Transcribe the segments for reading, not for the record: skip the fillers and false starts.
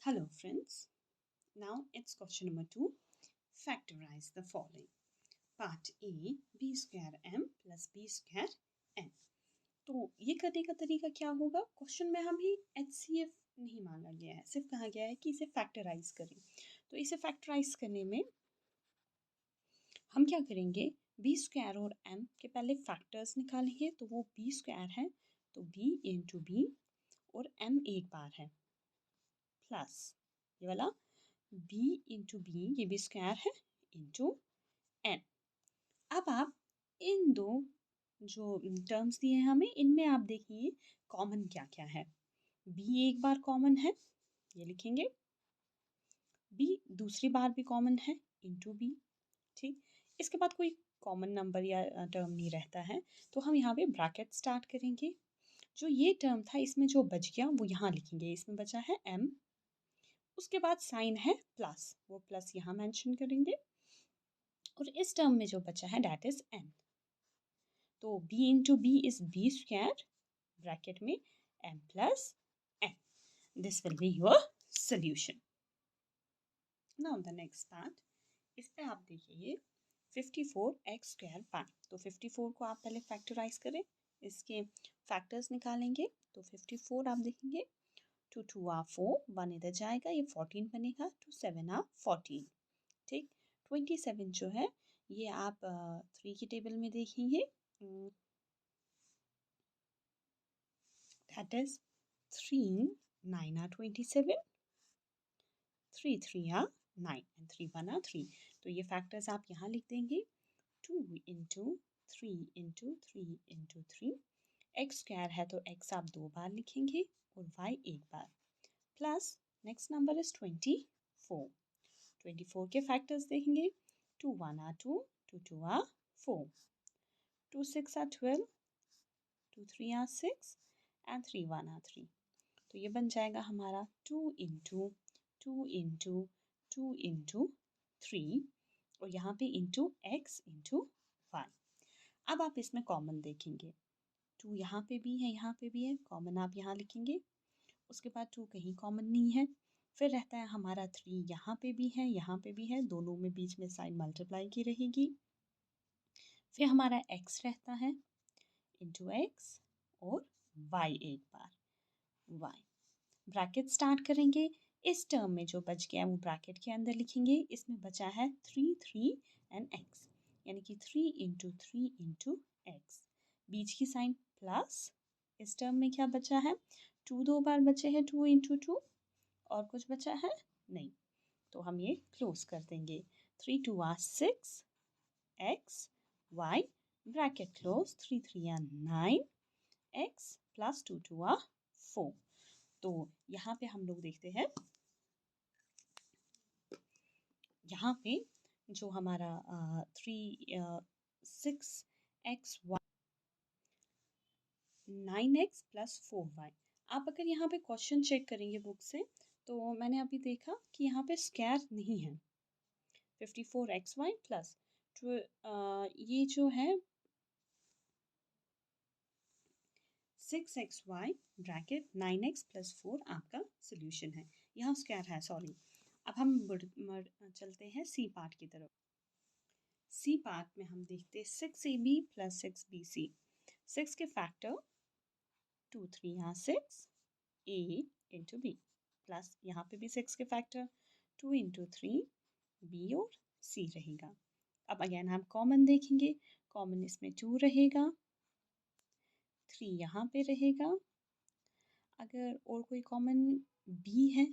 Hello friends, now it's question number 2. Factorize the following. Part A, b square m plus b square n. तो ये करने का तरीका क्या होगा? क्वेश्चन में हमें HCF नहीं मांगा गया है, सिर्फ कहा गया है कि इसे फैक्टराइज करें। तो इसे फैक्टराइज करने में हम क्या करेंगे? बी स्क्वायर और m के पहले फैक्टर्स निकालेंगे, तो वो बी स्क्वायर है तो b इंटू बी और m एक बार है प्लस ये वाला b इंटू बी, ये भी स्क्वायर है, इंटू n। अब आप इन दो जो टर्म्स दिए हैं हमें, इनमें आप देखिए कॉमन क्या क्या है। b एक बार कॉमन है, ये लिखेंगे। b दूसरी बार भी कॉमन है, इंटू b। ठीक, इसके बाद कोई कॉमन नंबर या टर्म नहीं रहता है, तो हम यहाँ पे ब्रैकेट स्टार्ट करेंगे। जो ये टर्म था इसमें जो बच गया वो यहाँ लिखेंगे, इसमें बचा है m, उसके बाद साइन है प्लस, वो प्लस यहाँ मेंशन करेंगे, और इस टर्म में जो बचा है दैट इज n। तो b into B is B square, bracket में m plus n। This will be your solution. Now the next part, इस पे आप देखिए 54x स्क्वायर पाई। तो 54 को आप पहले फैक्टराइज करें, इसके फैक्टर्स निकालेंगे। तो 54 आप देखेंगे, 2 2 आ 4, 1 इधर जाएगा, ये 14 बनेगा, 2 7 आ 14। ठीक, 27 जो है ये आप 3 की टेबल में देखेंगे, दैट इज 3 9 आ 27, 3 3 आ 9 एंड 3 1 आ 3। तो ये फैक्टर्स आप यहाँ लिख देंगे, 2 into 3 into 3 into 3। X square है तो एक्स आप 2 बार लिखेंगे और वाई एक बार, प्लस नेक्स्ट नंबर इज 24। 24 के फैक्टर्स देखेंगे, 2 1 आ 2, 2 2 आ 4, 2 6 आ 12, 2 3 आ 6 एंड 3 1 आ 3। तो ये बन जाएगा हमारा 2 इंटू 2 इंटू 2 इंटू 3, और यहाँ पे इंटू एक्स इंटू वाई। अब आप इसमें कॉमन देखेंगे, 2 यहाँ पे भी है, यहाँ पे भी है, कॉमन आप यहाँ लिखेंगे। उसके बाद 2 कहीं कॉमन नहीं है, फिर रहता है हमारा 3, यहाँ पे भी है, यहाँ पे भी है, दोनों में बीच में साइन मल्टीप्लाई की रहेगी। फिर हमारा x रहता है, इंटू एक्स और y एक बार, y। ब्रैकेट स्टार्ट करेंगे, इस टर्म में जो बच गया वो ब्रैकेट के अंदर लिखेंगे। इसमें बचा है 3 3 एंड x, यानी कि 3 इंटू 3 इंटू एक्स, बीच की साइन प्लस। इस टर्म में क्या बचा है, 2 दो बार बचे हैं, 2 इंटू 2, और कुछ बचा है नहीं, तो हम ये क्लोज कर देंगे। 3 2 आ 6 एक्स वाई, ब्रैकेट क्लोज, 3 3 आ 9 एक्स प्लस 2 2 आ 4। तो यहाँ पे हम लोग देखते हैं, यहाँ पे जो हमारा 6 x Y 9x plus 4y। आप अगर यहाँ पे क्वेश्चन चेक करेंगे बुक से, तो मैंने अभी देखा कि यहाँ पे स्क्वायर नहीं है। 54xy प्लस ये जो है 6xy ब्रैकेट 9x प्लस 4 आपका सोल्यूशन है। यहाँ स्क्वायर है, सॉरी। अब हम चलते हैं सी पार्ट की तरफ। सी पार्ट में हम देखते हैं 6ab प्लस 6bc। 6 के फैक्टर 2 3 यहाँ 6 a इंटू बी, प्लस यहाँ पे भी 6 के फैक्टर 2 इंटू 3 b और c रहेगा। अब अगेन हम कॉमन देखेंगे, कॉमन इसमें 2 रहेगा, 3 यहाँ पे रहेगा। अगर और कोई कॉमन b है,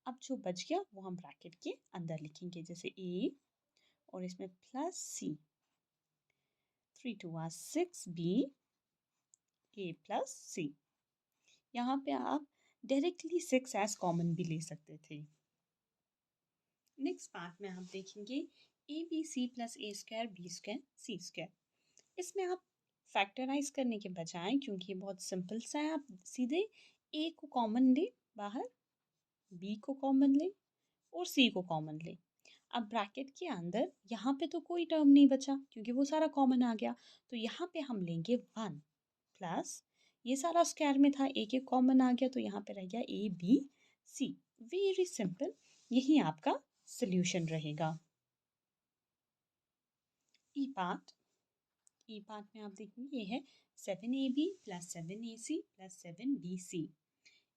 अब जो बच गया वो हम ब्रैकेट के अंदर लिखेंगे, जैसे a और इसमें प्लस c, 3 2 आ 6b a प्लस c। यहाँ पे आप डायरेक्टली 6 एज कॉमन भी ले सकते थे। नेक्स्ट पार्ट में हम देखेंगे A B C plus A square B square C square. इसमें आप फैक्टराइज करने के बजाय, क्योंकि ये बहुत सिंपल सा है, आप सीधे ए को कॉमन लें बाहर, बी को कॉमन लें और सी को कॉमन लें। अब ब्रैकेट के अंदर यहाँ पे तो कोई टर्म नहीं बचा क्योंकि वो सारा कॉमन आ गया, तो यहाँ पे हम लेंगे 1 प्लस ये सारा स्क्वायर में था, एक एक कॉमन आ गया तो यहाँ पे रह गया A B C. Very simple, यही आपका सॉल्यूशन रहेगा। ई पार्ट में आप देखेंगे ये है 7ab plus 7ac plus 7bc।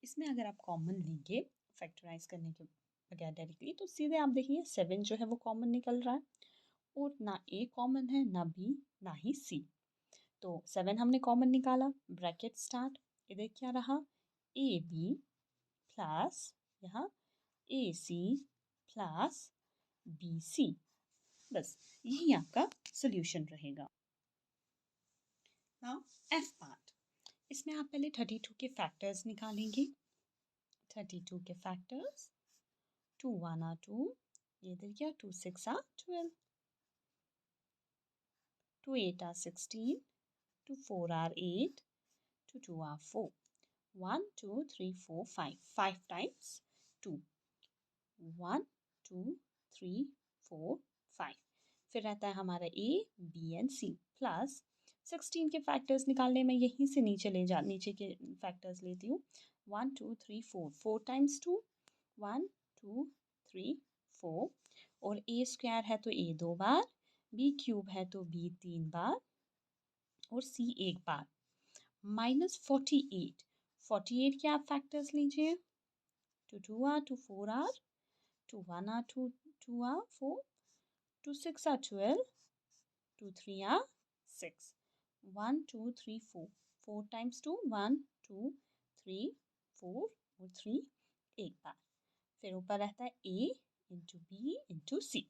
इसमें अगर आप कॉमन लेंगे फैक्टराइज करने के बगैर डायरेक्टली, तो सीधे आप देखेंगे 7 जो है वो कॉमन निकल रहा है, और ना a कॉमन है, ना b, ना ही c। तो 7 हमने कॉमन निकाला, ब्रैकेट स्टार्ट, इधर क्या रहा, ए बी प्लस यहाँ ए सी प्लस बी सी। बस यही आपका सोल्यूशन रहेगा। नाउ एफ पार्ट, इसमें आप पहले 32 के फैक्टर्स निकालेंगे। 32 के फैक्टर्स, 2 1 are 2, ये इधर क्या, 2 6 are 12, 2 8 are 16, 2 4 are 8, 2 2 are 4, 1 2 3 4 5, 5 times 2, 1 2 3 4 5। फिर रहता है हमारा A B and C plus 16 के फैक्टर्स निकालने में यहीं से नीचे के फैक्टर्स लेती हूँ। 1 2 3 4, 4 times 2, 1 2 3 4, और ए स्क्वायर है तो ए 2 बार, बी क्यूब है तो बी 3 बार, और सी 1 बार। माइनस 48, 48 के आप फैक्टर्स लीजिए। 2 2 are 2 4 are 2 1 are 2 2 are 4, 2 6 are 12, 2 3 are 6, 1 2 3 4, 4 times 2, 1 2 3 4 और 3 एक बार। फिर ऊपर रहता है a इंटू बी इंटू सी।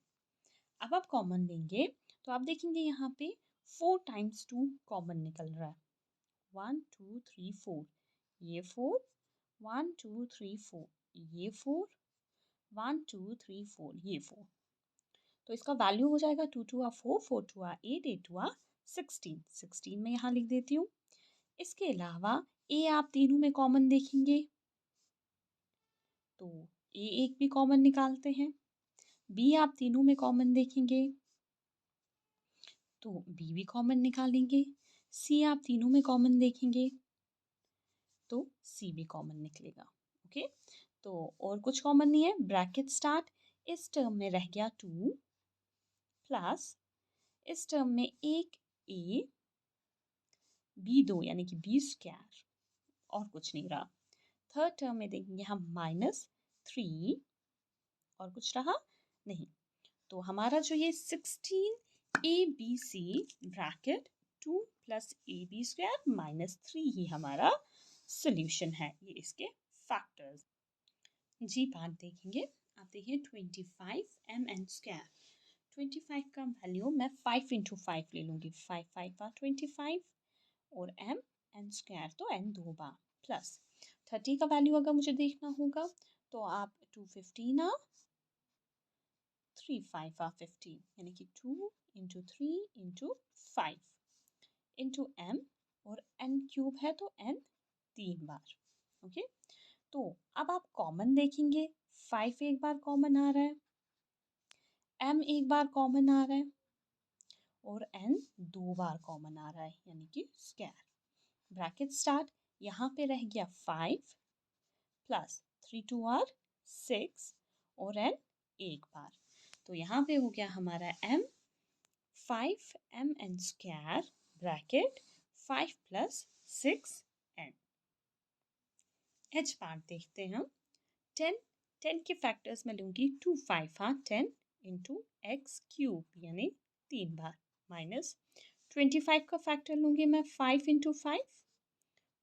अब आप कॉमन लेंगे तो आप देखेंगे यहाँ पे 4 times 2 कॉमन निकल रहा है। 1 2 3 4, ये 4, 1 2 3 4, ये 4, 1 2 3 4, ये 4। तो इसका वैल्यू हो जाएगा 2 2 are 4, 4 2 are 8, 8 2 are 16, 16 में यहाँ लिख देती हूँ। इसके अलावा a आप तीनों में कॉमन देखेंगे तो a एक भी कॉमन निकालते हैं, b आप तीनों में कॉमन देखेंगे तो b भी कॉमन निकालेंगे, c आप तीनों में कॉमन देखेंगे तो c भी कॉमन निकलेगा। ओके, तो और कुछ कॉमन नहीं है, ब्रैकेट स्टार्ट, इस टर्म में रह गया 2 प्लस इस टर्म में एक a b 2 यानी कि b स्क्वायर, और कुछ नहीं रहा। थर्ड टर्म में देखेंगे हम -3, और कुछ रहा नहीं। तो हमारा जो ये 16abc bracket 2 plus A B square -3 ही हमारा सोल्यूशन है, ये इसके फैक्टर्स। जी पार्ट देखेंगे, आप देखिए 25 mn स्क्वायर, 25 का वैल्यू मैं 5 इंटू 5 ले लूँगी, 5 5 बार 25, और m n स्क्वायर तो n 2 बार, प्लस 30 का वैल्यू अगर मुझे देखना होगा तो आप 215 3 5 are 15, यानी कि 2 इंटू 3 इंटू 5 इंटू m, और n क्यूब है तो n 3 बार। ओके, तो अब आप कॉमन देखेंगे, 5 एक बार कॉमन आ रहा है, m एक बार कॉमन आ रहा है, और n 2 बार कॉमन आ रहा है, यानी कि स्क्वायर। ब्रैकेट स्टार्ट, यहाँ पे रह गया 5 प्लस 3 2 are 6, और n एक बार। तो यहाँ पे हो गया हमारा m 5 mn square bracket 5 plus 6n। h part देखते हैं हम, 10 10 के फैक्टर्स में लूँगी 2 5 हाँ 10 इंटू एक्स क्यूब यानी 3 बार, माइनस 25 का फैक्टर लूँगी मैं 5 इंटू 5,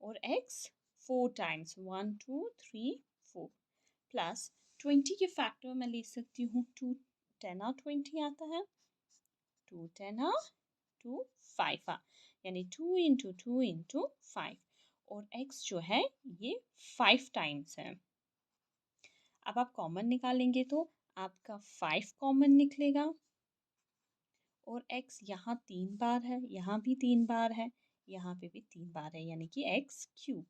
और x 4 टाइम्स 1 2 3 4, प्लस 20 के फैक्टर मैं ले सकती हूँ 2 10 और 20 आता है, 2 10 और 2 5 यानी 2 इंटू 2 इंटू 5, और x जो है ये 5 टाइम्स है। अब आप कॉमन निकालेंगे तो आपका 5 कॉमन निकलेगा, और x यहाँ 3 बार है, यहाँ भी 3 बार है, यहाँ पे भी 3 बार है, यानी कि x क्यूब।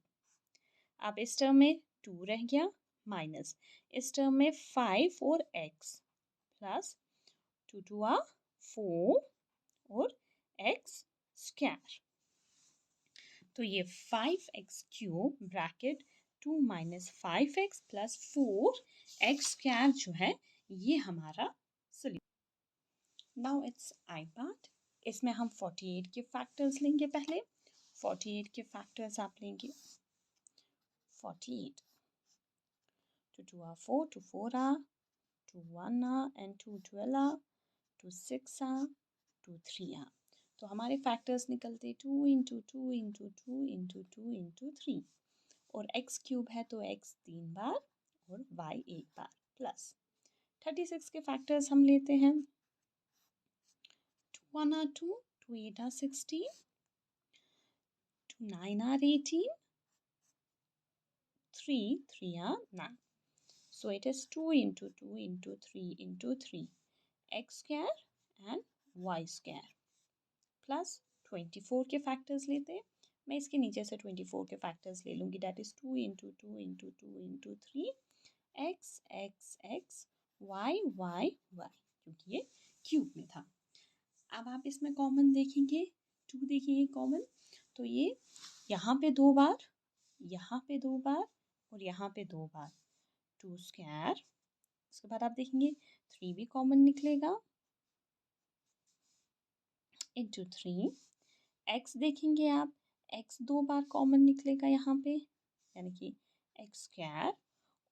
अब इस टर्म में 2 रह गया, माइनस इस टर्म में 5 और x, प्लस 2 2 4 और x स्क्वायर। तो ये 5x³ bracket 2 minus 5x plus 4x² जो है ये हमारा solution. Now it's I part. इसमें हम 48 के फैक्टर्स लेंगे। पहले 48 के फैक्टर्स आप लेंगे। 48 2 2 are 4, 2 4 are, 2 1 are, and 2 12 are, 2 6 are, 2 3 are। तो हमारे फैक्टर्स निकलते 2 इंटू 2 इंटू 2 इंटू 2 इंटू 3, और x³ है तो x 3 बार और y 1 बार प्लस 36 के फैक्टर्स हम लेते हैं। 2 1 are 2, 2 8 are 16, 2 9 are 18, 3 3 are 9। So it is 2 into 2 into 3 into 3 x² and y² plus 24 के फैक्टर्स लेते हैं। मैं इसके नीचे से 24 के फैक्टर्स ले लूँगी। That is 2 into 2 into 2 into 3 x x x y y y, क्योंकि ये क्यूब में था। अब आप इसमें कॉमन देखेंगे, 2 देखेंगे कॉमन, तो ये यहाँ पे 2 बार, यहाँ पे 2 बार और यहाँ पे 2 बार, 2²। उसके बाद आप देखेंगे 3 भी कॉमन निकलेगा इंटू 3। x देखेंगे आप, x 2 बार कॉमन निकलेगा यहाँ पे, यानी कि x²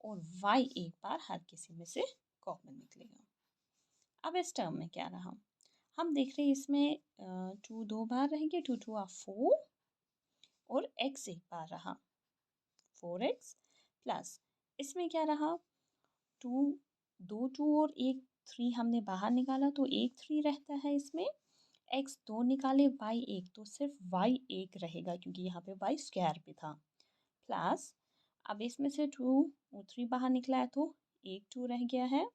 और y 1 बार हर किसी में से कॉमन निकलेगा। अब इस टर्म में क्या रहा, हम देख रहे हैं इसमें 2 2 बार रहेंगे, 2 2 are 4 और x 1 बार रहा 4x प्लस इसमें क्या रहा 2 2 2 और 1 3 हमने बाहर निकाला तो 1 3 रहता है इसमें। x 2 निकाले y 1, तो सिर्फ y 1 रहेगा क्योंकि यहाँ पे y² भी था प्लस अब इसमें से 2 और 3 बाहर निकला है तो 1 2 रह गया है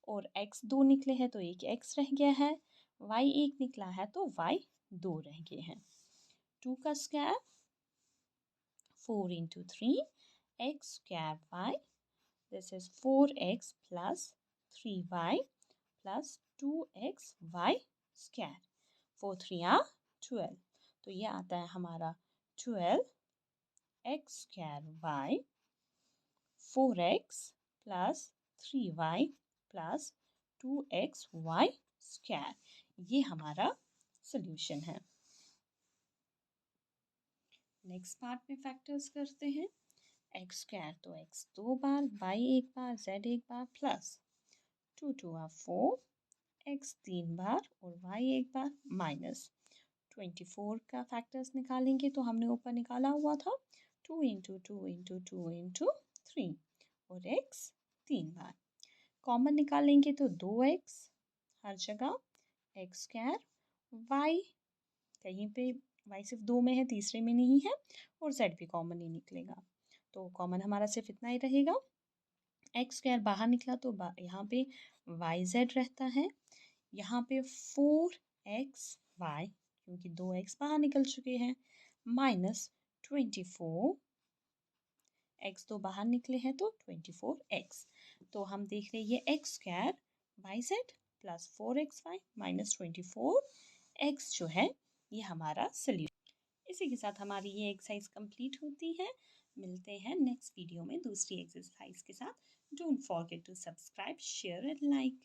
और x 2 निकले हैं तो 1 x रह गया है, y 1 निकला है तो y 2 रह गए हैं। 2 का square 4 into 3 x² y, this is 4x plus 3y plus 2xy²। 4 3 are 12, तो ये आता है हमारा 12x² y 4x plus 3y plus 2xy²। ये हमारा सोल्यूशन है। नेक्स्ट पार्ट में फैक्टर्स करते हैं। x² तो x 2 bar, y 1 bar, z 1 bar plus 2 2 are 4, x 3 बार और y 1 बार माइनस 24 का फैक्टर्स निकालेंगे तो हमने ऊपर निकाला हुआ था 2 इंटू 2 इंटू 2 इंटू 3 और x 3 बार। कॉमन निकालेंगे तो 2x हर जगह, x² y कहीं पे y सिर्फ 2 में है, तीसरे में नहीं है, और z भी कॉमन ही निकलेगा तो कॉमन हमारा सिर्फ इतना ही रहेगा। x² बाहर निकला तो यहाँ पे yz रहता है, यहाँ पे 4xy क्योंकि 2x बाहर निकल चुके हैं माइनस 24, x 2 बाहर निकले हैं तो 24x। तो हम देख रहे हैं ये x² yz plus 4xy minus 24x जो है ये हमारा सोल्यूशन। इसी के साथ हमारी ये एक्सरसाइज कंप्लीट होती है। मिलते हैं नेक्स्ट वीडियो में दूसरी एक्सरसाइज के साथ। Don't forget to subscribe, share and like.